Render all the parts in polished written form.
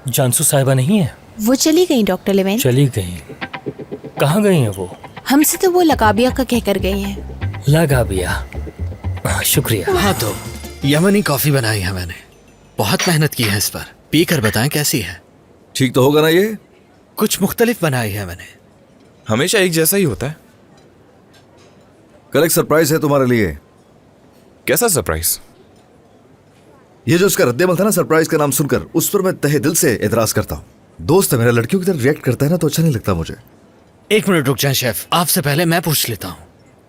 जानसू साहिबा नहीं है? वो चली गई डॉक्टर लेवेन। चली गई? कहाँ गई है वो? हमसे तो वो लगाबिया का कहकर गई हैं। लगाबिया, शुक्रिया। हाँ तो यमनी कॉफी बनाई है मैंने, बहुत मेहनत की है इस पर। पी कर बताएं कैसी है। ठीक तो होगा ना ये? कुछ मुख्तलिफ बनाई है मैंने। हमेशा एक जैसा ही होता है। कल एक सरप्राइज है तुम्हारे लिए। कैसा सरप्राइज? ये जो उसका रद्देमल था ना सरप्राइज का नाम सुनकर, उस पर मैं तहे दिल से एतराज करता हूँ। दोस्त है मेरा, लड़कियों की तरह रिएक्ट करता है ना तो अच्छा नहीं लगता मुझे। एक मिनट रुक जाएं शेफ, आपसे पहले मैं पूछ लेता हूँ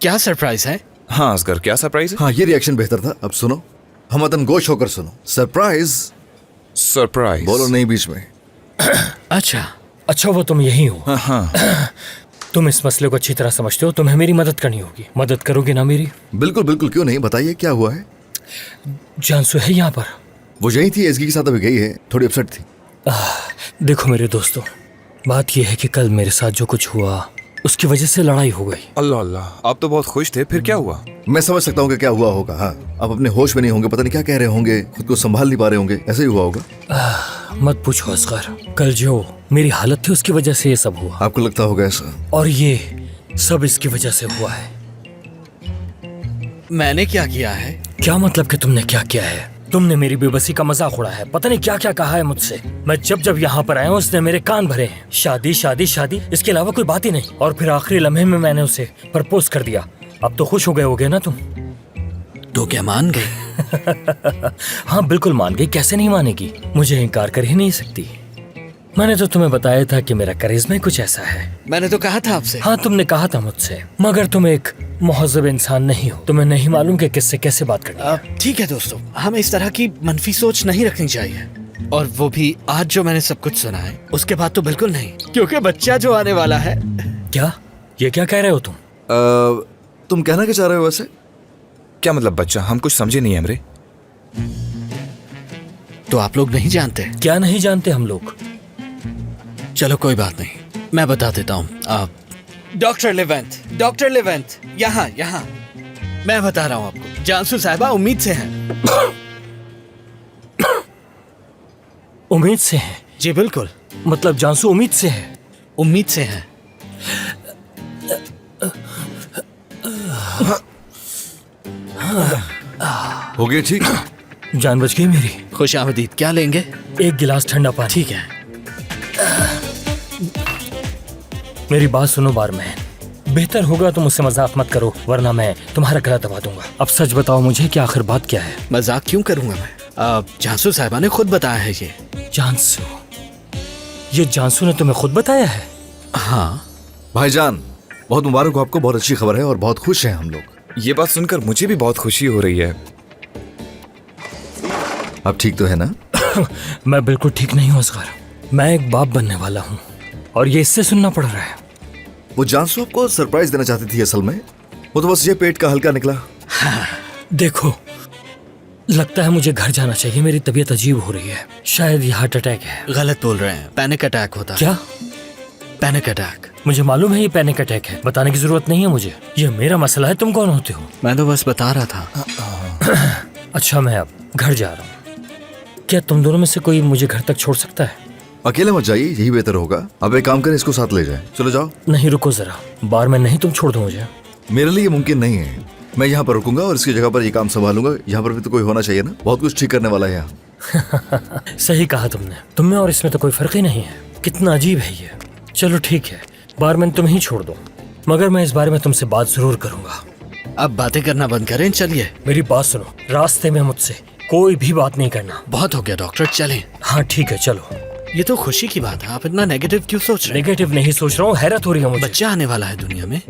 क्या सरप्राइज है? हाँ असगर, क्या सरप्राइज है? हाँ ये रिएक्शन बेहतर था। अब सुनो, हमदन गोश होकर सुनो। सरप्राइज। सरप्राइज बोलो नहीं बीच में। अच्छा वो तुम यही हो? हाँ। तुम इस मसले को अच्छी तरह समझते हो, तुम्हें मेरी मदद करनी होगी। मदद करोगे ना मेरी? बिल्कुल बिल्कुल, क्यों नहीं, बताइए क्या हुआ है। जानसू है यहाँ पर? वो यही थी, एसगी के साथ अभी गई है, थोड़ी अपसेट थी। देखो मेरे दोस्तों, बात यह है कि कल मेरे साथ जो कुछ हुआ उसकी वजह से लड़ाई हो गई। अल्लाह अल्लाह, आप तो बहुत खुश थे, फिर क्या हुआ? मैं समझ सकता हूँ कि क्या हुआ होगा। हाँ, आप अपने होश में नहीं होंगे, पता नहीं क्या कह रहे होंगे, खुद को संभाल नहीं पा रहे होंगे, ऐसे ही हुआ होगा। मत पूछो असगर, कल जो मेरी हालत थी उसकी वजह से ये सब हुआ। आपको लगता होगा ऐसा? और ये सब इसकी वजह से हुआ है। मैंने क्या किया है? क्या मतलब कि तुमने क्या किया है? तुमने मेरी बेबसी का मजाक उड़ाया है, पता नहीं क्या क्या कहा है मुझसे। मैं जब यहाँ पर आया हूँ उसने मेरे कान भरे हैं। शादी शादी शादी, इसके अलावा कोई बात ही नहीं। और फिर आखिरी लम्हे में मैंने उसे प्रपोज कर दिया। अब तो खुश हो गए होगे ना तुम? तो क्या मान गई? हाँ बिल्कुल मान गई, कैसे नहीं मानेगी, मुझे इनकार कर ही नहीं सकती। मैंने तो तुम्हें बताया था कि मेरा करिश्मा कुछ ऐसा है। मैंने तो कहा था आपसे। हाँ तुमने कहा था मुझसे, मगर तुम एक मुहज़्ज़ब इंसान नहीं हो। तुम्हें नहीं मालूम कि किससे कैसे बात करनी है। ठीक है दोस्तों, हमें इस तरह की मनफी सोच नहीं रखनी चाहिए। और वो भी आज जो मैंने सब कुछ सुना है उसके बाद तो बिल्कुल नहीं, क्योंकि बच्चा जो आने वाला है। क्या? ये क्या कह रहे हो तुम? तुम कहना क्या चाह रहे हो वैसे? क्या मतलब बच्चा? हम कुछ समझे नहीं हमरे। तो आप लोग नहीं जानते? क्या नहीं जानते हम लोग? चलो कोई बात नहीं, मैं बता देता हूँ। आप डॉक्टर लेवेंट यहाँ मैं बता रहा हूँ आपको। जानसू साहिबा उम्मीद से हैं। उम्मीद से हैं? जी बिल्कुल। मतलब जानसू उम्मीद से है? उम्मीद से हैं। हो गया ठीक? जान बच गई मेरी। खुश आमदीद। क्या लेंगे? एक गिलास ठंडा पानी। ठीक है। मेरी बात सुनो बारमैन, बेहतर होगा तुम मुझसे मजाक मत करो, वरना मैं तुम्हारा गला दबा दूंगा। अब सच बताओ मुझे कि आखिर बात क्या है? मजाक क्यों करूंगा मैं? जानसू साहिबा ने खुद बताया है ये। जानसू? ये जानसू ने तुम्हें खुद बताया है? हाँ भाईजान, बहुत मुबारक हो आपको, बहुत अच्छी खबर है और बहुत खुश हैं हम लोग। ये बात सुनकर मुझे भी बहुत खुशी हो रही है। आप ठीक तो है ना? मैं बिल्कुल ठीक नहीं हूँ असगर, मैं एक बाप बनने वाला हूँ और ये इससे सुनना पड़ रहा है। वो जानसू आपको सरप्राइज देना चाहती थी, असल में वो तो बस ये पेट का हल्का निकला। देखो, लगता है मुझे घर जाना चाहिए, मेरी तबीयत अजीब हो रही है। शायद ये हार्ट अटैक है। गलत बोल रहे हैं, पैनिक अटैक होता है। क्या? Panic attack? मुझे मालूम है ये पैनिक अटैक है, बताने की जरूरत नहीं है मुझे, ये मेरा मसला है। तुम कौन होते हो? मैं तो बस बता रहा था। अच्छा मैं अब घर जा रहा हूँ, क्या तुम दोनों में से कोई मुझे घर तक छोड़ सकता है? अकेले मत जाइए, यही बेहतर होगा। अब एक काम करें, इसको साथ ले जाए। चलो जाओ। नहीं रुको जरा, बार में नहीं, तुम छोड़ दो मुझे। मेरे लिए ये मुमकिन नहीं है। मैं यहाँ पर रुकूंगा और इसकी जगह पर ये काम संभालूंगा। यहाँ पर भी तो कोई होना चाहिए ना, बहुत कुछ ठीक करने वाला है यहाँ। सही कहा तुमने, तुम में और इसमें तो कोई फर्क ही नहीं है। कितना अजीब है ये। चलो ठीक है, बारमैन तुम ही छोड़ दो, मगर मैं इस बारे में तुमसे बात जरूर करूंगा। अब बातें करना बंद करें, चलिए। मेरी बात सुनो, रास्ते में मुझसे कोई भी बात नहीं करना। बहुत हो गया डॉक्टर, चलें। हाँ ठीक है चलो। ये तो खुशी की बात है, आप इतना नेगेटिव क्यों सोच रहे हैं? नेगेटिव नहीं सोच रहा हूँ, हैरत हो रही है मुझे। बच्चा आने वाला है दुनिया में।